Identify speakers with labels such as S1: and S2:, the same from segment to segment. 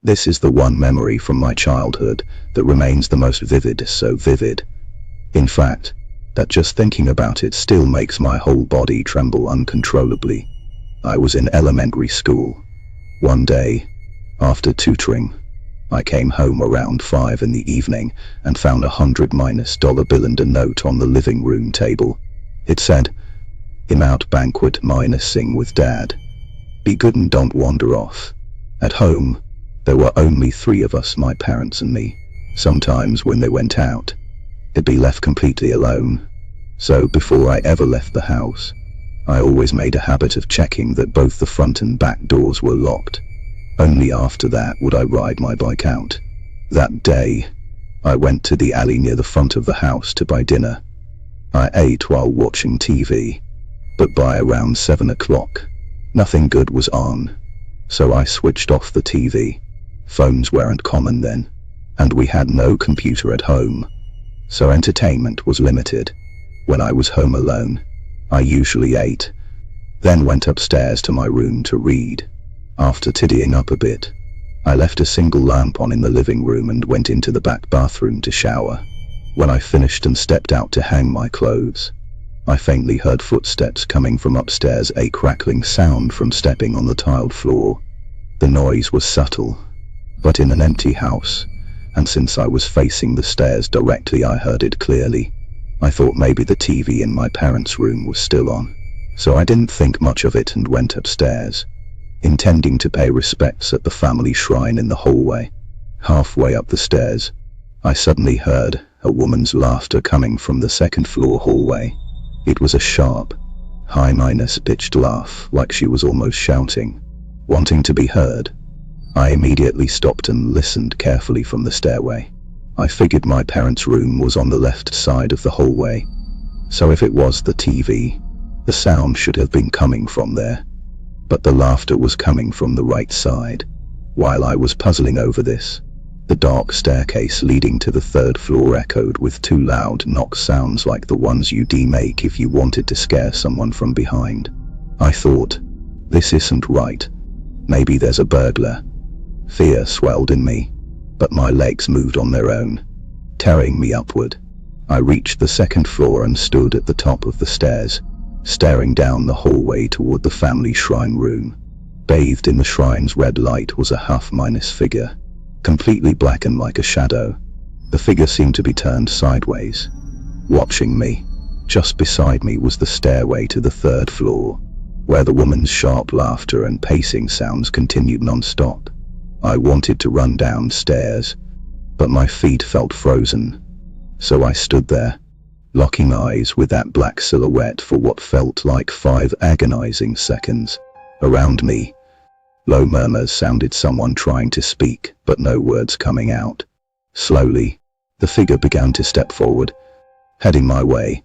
S1: This is the one memory from my childhood that remains the most vivid, so vivid. In fact, that just thinking about it still makes my whole body tremble uncontrollably. I was in elementary school. One day, after tutoring, I came home around 5 in the evening and found $100 bill and a note on the living room table. It said, "I'm out banquet sing with Dad. Be good and don't wander off." At home, there were only 3 of us, my parents and me. Sometimes when they went out, I'd be left completely alone. So before I ever left the house, I always made a habit of checking that both the front and back doors were locked. Only after that would I ride my bike out. That day, I went to the alley near the front of the house to buy dinner. I ate while watching TV, but by around 7 o'clock, nothing good was on. So I switched off the TV. Phones weren't common then, and we had no computer at home, so entertainment was limited. When I was home alone, I usually ate, then went upstairs to my room to read. After tidying up a bit, I left a single lamp on in the living room and went into the back bathroom to shower. When I finished and stepped out to hang my clothes, I faintly heard footsteps coming from upstairs, a crackling sound from stepping on the tiled floor. The noise was subtle, but in an empty house, and since I was facing the stairs directly, I heard it clearly. I thought maybe the TV in my parents' room was still on, so I didn't think much of it and went upstairs, intending to pay respects at the family shrine in the hallway. Halfway up the stairs, I suddenly heard a woman's laughter coming from the second-floor hallway. It was a sharp, high-pitched laugh, like she was almost shouting, wanting to be heard. I immediately stopped and listened carefully from the stairway. I figured my parents' room was on the left side of the hallway, so if it was the TV, the sound should have been coming from there. But the laughter was coming from the right side. While I was puzzling over this, the dark staircase leading to the 3rd floor echoed with 2 loud knock sounds like the ones you'd make if you wanted to scare someone from behind. I thought, this isn't right. Maybe there's a burglar. Fear swelled in me, but my legs moved on their own, tearing me upward. I reached the 2nd floor and stood at the top of the stairs, staring down the hallway toward the family shrine room. Bathed in the shrine's red light was a half-minus figure, completely black and like a shadow. The figure seemed to be turned sideways, watching me. Just beside me was the stairway to the 3rd floor, where the woman's sharp laughter and pacing sounds continued non-stop. I wanted to run downstairs, but my feet felt frozen, so I stood there, locking eyes with that black silhouette for what felt like 5 agonizing seconds. Around me, low murmurs sounded, someone trying to speak, but no words coming out. Slowly, the figure began to step forward, heading my way.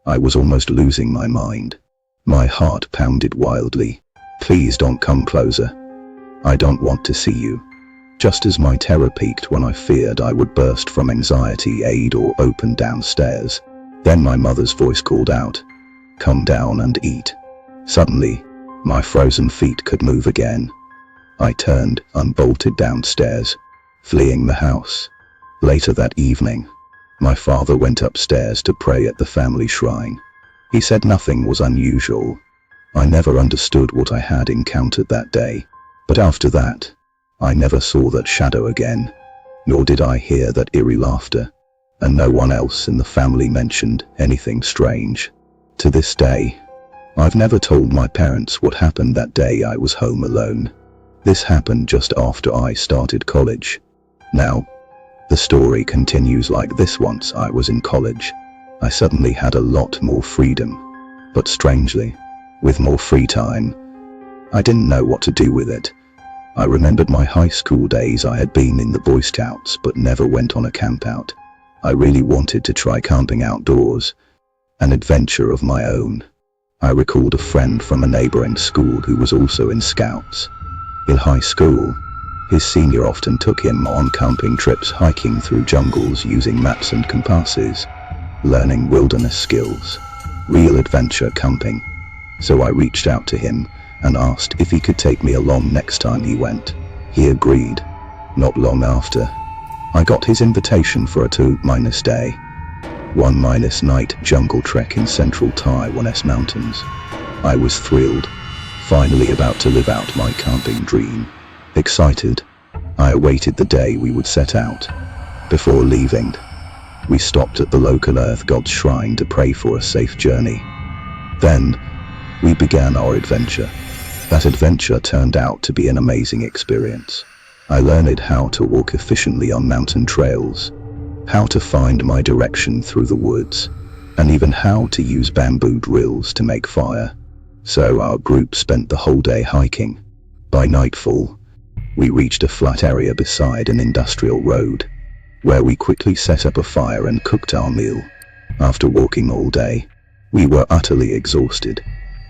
S1: I was almost losing my mind. My heart pounded wildly. Please don't come closer. I don't want to see you. Just as my terror peaked when I feared I would burst from anxiety, a door opened downstairs. Then my mother's voice called out, "Come down and eat." Suddenly, my frozen feet could move again. I turned, unbolted downstairs, fleeing the house. Later that evening, my father went upstairs to pray at the family shrine. He said nothing was unusual. I never understood what I had encountered that day. But after that, I never saw that shadow again, nor did I hear that eerie laughter, and no one else in the family mentioned anything strange. To this day, I've never told my parents what happened that day I was home alone. This happened just after I started college. Now, the story continues like this. Once I was in college, I suddenly had a lot more freedom, but strangely, with more free time, I didn't know what to do with it. I remembered my high school days. I had been in the Boy Scouts but never went on a campout. I really wanted to try camping outdoors, an adventure of my own. I recalled a friend from a neighboring school who was also in Scouts. In high school, his senior often took him on camping trips, hiking through jungles using maps and compasses, learning wilderness skills, real adventure camping. So I reached out to him and asked if he could take me along next time he went. He agreed, Not long after, I got his invitation for a 2-day, 1-night jungle trek in central Taiwanese mountains. I was thrilled, finally about to live out my camping dream. Excited, I awaited the day we would set out. Before leaving, we stopped at the local earth god's shrine to pray for a safe journey. Then, we began our adventure. That adventure turned out to be an amazing experience. I learned how to walk efficiently on mountain trails, how to find my direction through the woods, and even how to use bamboo drills to make fire. So our group spent the whole day hiking. By nightfall, we reached a flat area beside an industrial road, where we quickly set up a fire and cooked our meal. After walking all day, we were utterly exhausted.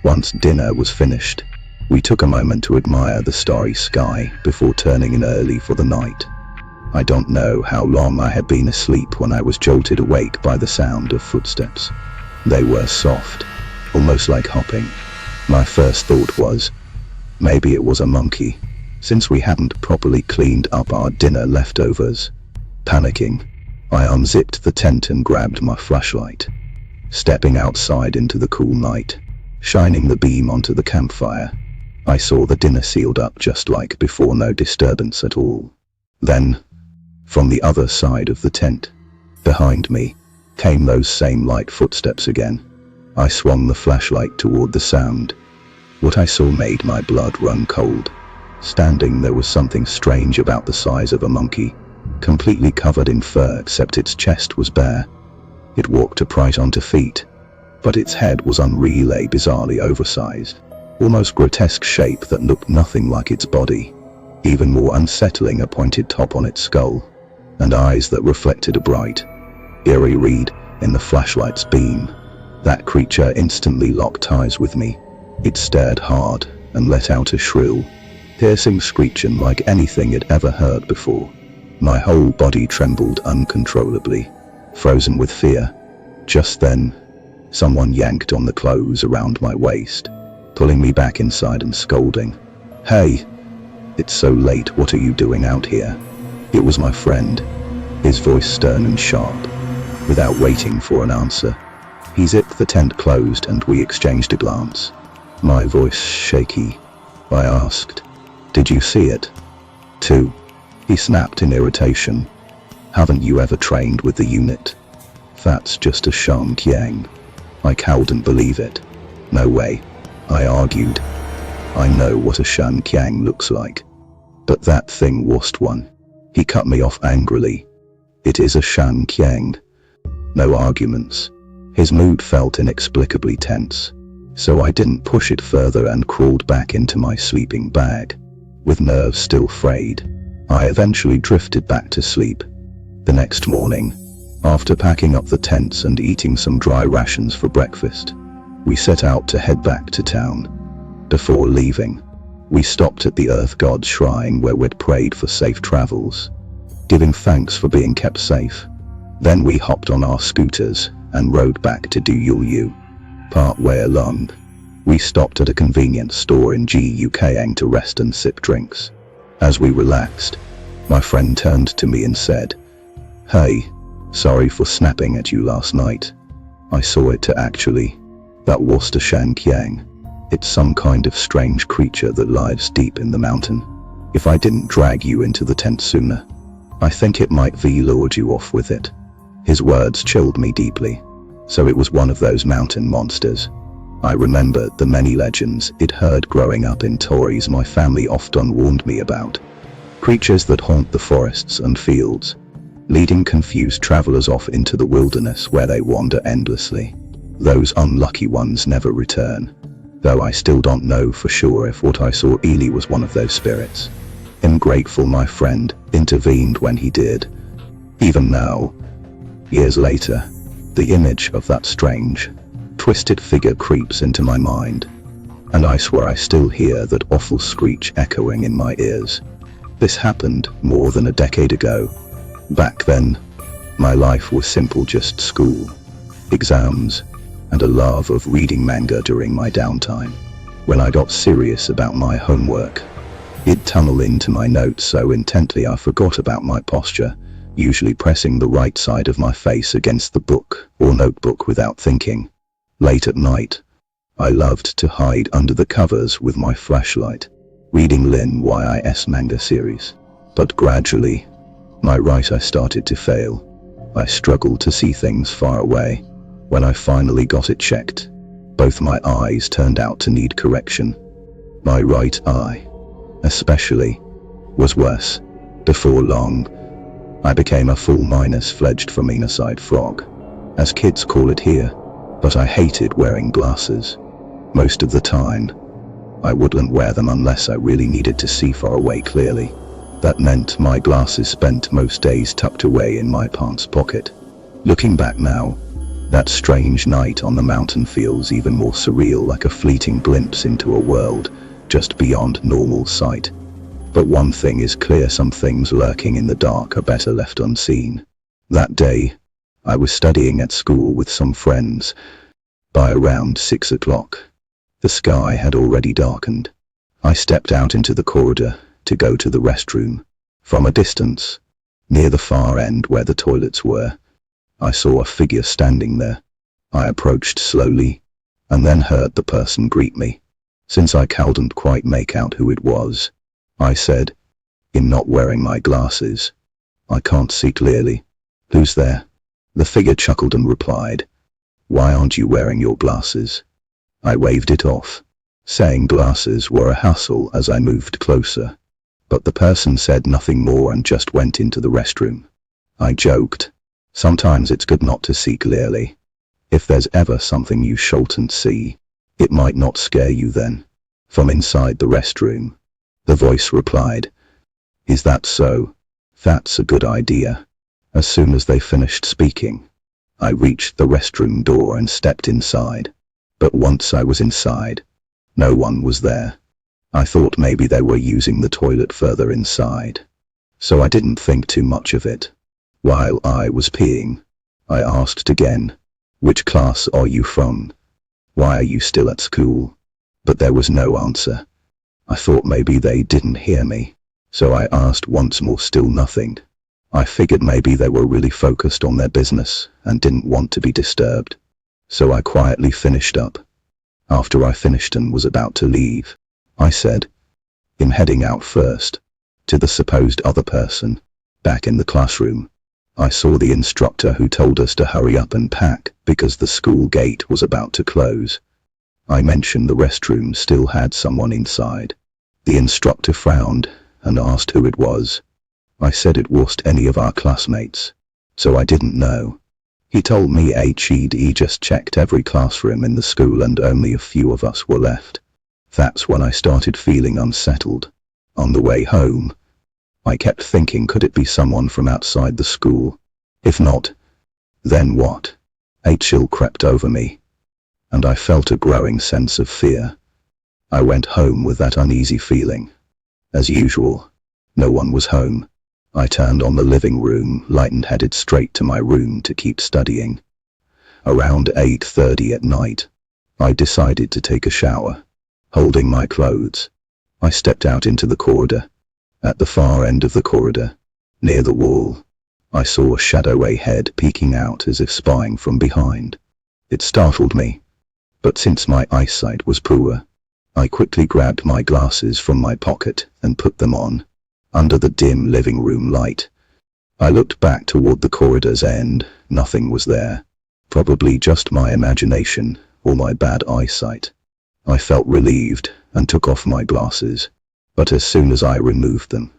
S1: Once dinner was finished, we took a moment to admire the starry sky before turning in early for the night. I don't know how long I had been asleep when I was jolted awake by the sound of footsteps. They were soft, almost like hopping. My first thought was, maybe it was a monkey, since we hadn't properly cleaned up our dinner leftovers. Panicking, I unzipped the tent and grabbed my flashlight. Stepping outside into the cool night, shining the beam onto the campfire, I saw the dinner sealed up just like before, no disturbance at all. Then, from the other side of the tent, behind me, came those same light footsteps again. I swung the flashlight toward the sound. What I saw made my blood run cold. Standing there was something strange about the size of a monkey, completely covered in fur except its chest was bare. It walked upright on 2 feet, but its head was unreal, a bizarrely oversized, almost grotesque shape that looked nothing like its body. Even more unsettling, a pointed top on its skull, and eyes that reflected a bright, eerie red in the flashlight's beam. That creature instantly locked eyes with me. It stared hard and let out a shrill, piercing screeching like anything it ever heard before. My whole body trembled uncontrollably, frozen with fear. Just then, someone yanked on the clothes around my waist, pulling me back inside and scolding, "Hey, it's so late, what are you doing out here?" It was my friend, his voice stern and sharp. Without waiting for an answer, he zipped the tent closed and we exchanged a glance. My voice shaky, I asked, "Did you see it?" "Too," he snapped in irritation. "Haven't you ever trained with the unit?" "That's just a Shan Qiang." I couldn't believe it. "No way," I argued. "I know what a Shan Qiang looks like. But that thing wasn't one." He cut me off angrily. "It is a Shan Qiang." No arguments. His mood felt inexplicably tense, so I didn't push it further and crawled back into my sleeping bag. With nerves still frayed, I eventually drifted back to sleep. The next morning, after packing up the tents and eating some dry rations for breakfast, we set out to head back to town. Before leaving, we stopped at the Earth God's shrine where we'd prayed for safe travels, giving thanks for being kept safe. Then we hopped on our scooters and rode back to Duyulyu. Partway along, we stopped at a convenience store in Gukang to rest and sip drinks. As we relaxed, my friend turned to me and said, "Hey, sorry for snapping at you last night. I saw it actually. That was the Shan Qiang. It's some kind of strange creature that lives deep in the mountain. If I didn't drag you into the tent sooner, I think it might have lured you off with it." His words chilled me deeply. So it was one of those mountain monsters. I remembered the many legends I'd heard growing up in stories my family often warned me about. Creatures that haunt the forests and fields, leading confused travelers off into the wilderness where they wander endlessly. Those unlucky ones never return, though I still don't know for sure if what I saw really was one of those spirits. I'm grateful my friend intervened when he did. Even now, years later, the image of that strange, twisted figure creeps into my mind, and I swear I still hear that awful screech echoing in my ears. This happened more than a decade ago. Back then, my life was simple, just school, exams, and a love of reading manga during my downtime. When I got serious about my homework, It tunneled into my notes so intently I forgot about my posture, usually pressing the right side of my face against the book or notebook without thinking. Late at night, I loved to hide under the covers with my flashlight, reading Lin Yis manga series. But gradually, my right eye started to fail. I struggled to see things far away. When I finally got it checked, both my eyes turned out to need correction. My right eye, especially, was worse. Before long, I became a full minus-fledged femina-side frog, as kids call it here, but I hated wearing glasses. Most of the time, I wouldn't wear them unless I really needed to see far away clearly. That meant my glasses spent most days tucked away in my pants pocket. Looking back now, that strange night on the mountain feels even more surreal, like a fleeting glimpse into a world just beyond normal sight. But one thing is clear, some things lurking in the dark are better left unseen. That day, I was studying at school with some friends. By around 6 o'clock, the sky had already darkened. I stepped out into the corridor to go to the restroom. From a distance, near the far end where the toilets were, I saw a figure standing there. I approached slowly, and then heard the person greet me. Since I couldn't quite make out who it was, I said, "I'm not wearing my glasses. I can't see clearly." "Who's there?" The figure chuckled and replied, "Why aren't you wearing your glasses?" I waved it off, saying glasses were a hassle as I moved closer. But the person said nothing more and just went into the restroom. I joked, "Sometimes it's good not to see clearly. If there's ever something you shouldn't see, it might not scare you then." From inside the restroom, the voice replied, "Is that so? That's a good idea." As soon as they finished speaking, I reached the restroom door and stepped inside. But once I was inside, no one was there. I thought maybe they were using the toilet further inside, so I didn't think too much of it. While I was peeing, I asked again, "Which class are you from? Why are you still at school?" But there was no answer. I thought maybe they didn't hear me, so I asked once more, still nothing. I figured maybe they were really focused on their business and didn't want to be disturbed. So I quietly finished up. After I finished and was about to leave, I said, "I'm heading out first," to the supposed other person. Back in the classroom, I saw the instructor, who told us to hurry up and pack because the school gate was about to close. I mentioned the restroom still had someone inside. The instructor frowned and asked who it was. I said it wasn't any of our classmates, so I didn't know. He told me he'd just checked every classroom in the school and only a few of us were left. That's when I started feeling unsettled. On the way home, I kept thinking, could it be someone from outside the school? If not, then what? A chill crept over me, and I felt a growing sense of fear. I went home with that uneasy feeling. As usual, no one was home. I turned on the living room light and headed straight to my room to keep studying. Around 8:30 at night, I decided to take a shower. Holding my clothes, I stepped out into the corridor. At the far end of the corridor, near the wall, I saw a shadowy head peeking out as if spying from behind. It startled me, but since my eyesight was poor, I quickly grabbed my glasses from my pocket and put them on. Under the dim living room light, I looked back toward the corridor's end. Nothing was there. Probably just my imagination or my bad eyesight. I felt relieved and took off my glasses, but as soon as I removed them,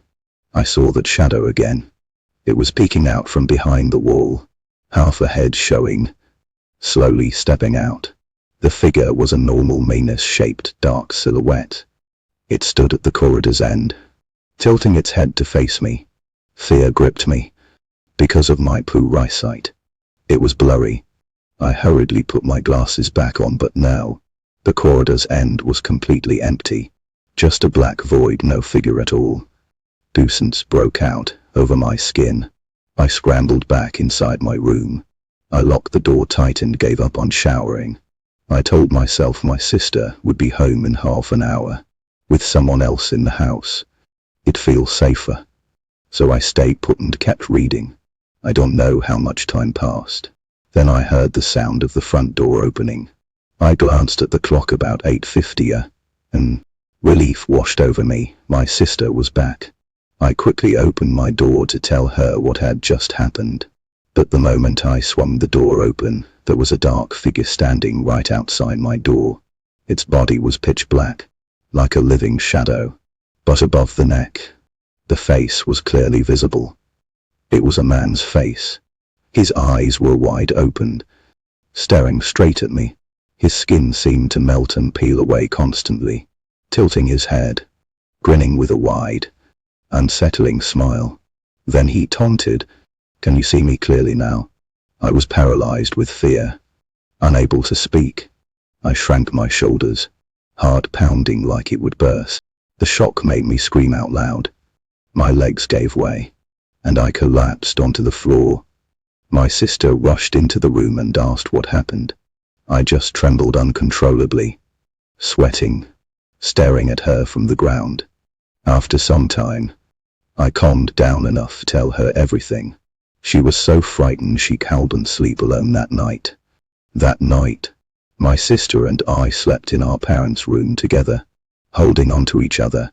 S1: I saw that shadow again. It was peeking out from behind the wall, half a head showing, slowly stepping out. The figure was a normal manus-shaped dark silhouette. It stood at the corridor's end, tilting its head to face me. Fear gripped me, because of my poor eyesight. It was blurry. I hurriedly put my glasses back on, but now, the corridor's end was completely empty. Just a black void, no figure at all. Goosebumps broke out over my skin. I scrambled back inside my room. I locked the door tight and gave up on showering. I told myself my sister would be home in half an hour, with someone else in the house. It feels safer. So I stayed put and kept reading. I don't know how much time passed. Then I heard the sound of the front door opening. I glanced at the clock about 8:50 and relief washed over me. My sister was back. I quickly opened my door to tell her what had just happened. But the moment I swung the door open, there was a dark figure standing right outside my door. Its body was pitch black, like a living shadow. But above the neck, the face was clearly visible. It was a man's face. His eyes were wide open, staring straight at me. His skin seemed to melt and peel away constantly, tilting his head, grinning with a wide, unsettling smile. Then he taunted, "Can you see me clearly now?" I was paralyzed with fear, unable to speak. I shrank my shoulders, heart pounding like it would burst. The shock made me scream out loud. My legs gave way, and I collapsed onto the floor. My sister rushed into the room and asked what happened. I just trembled uncontrollably, sweating, staring at her from the ground. After some time, I calmed down enough to tell her everything. She was so frightened she couldn't sleep alone that night. That night, my sister and I slept in our parents' room together, holding on to each other,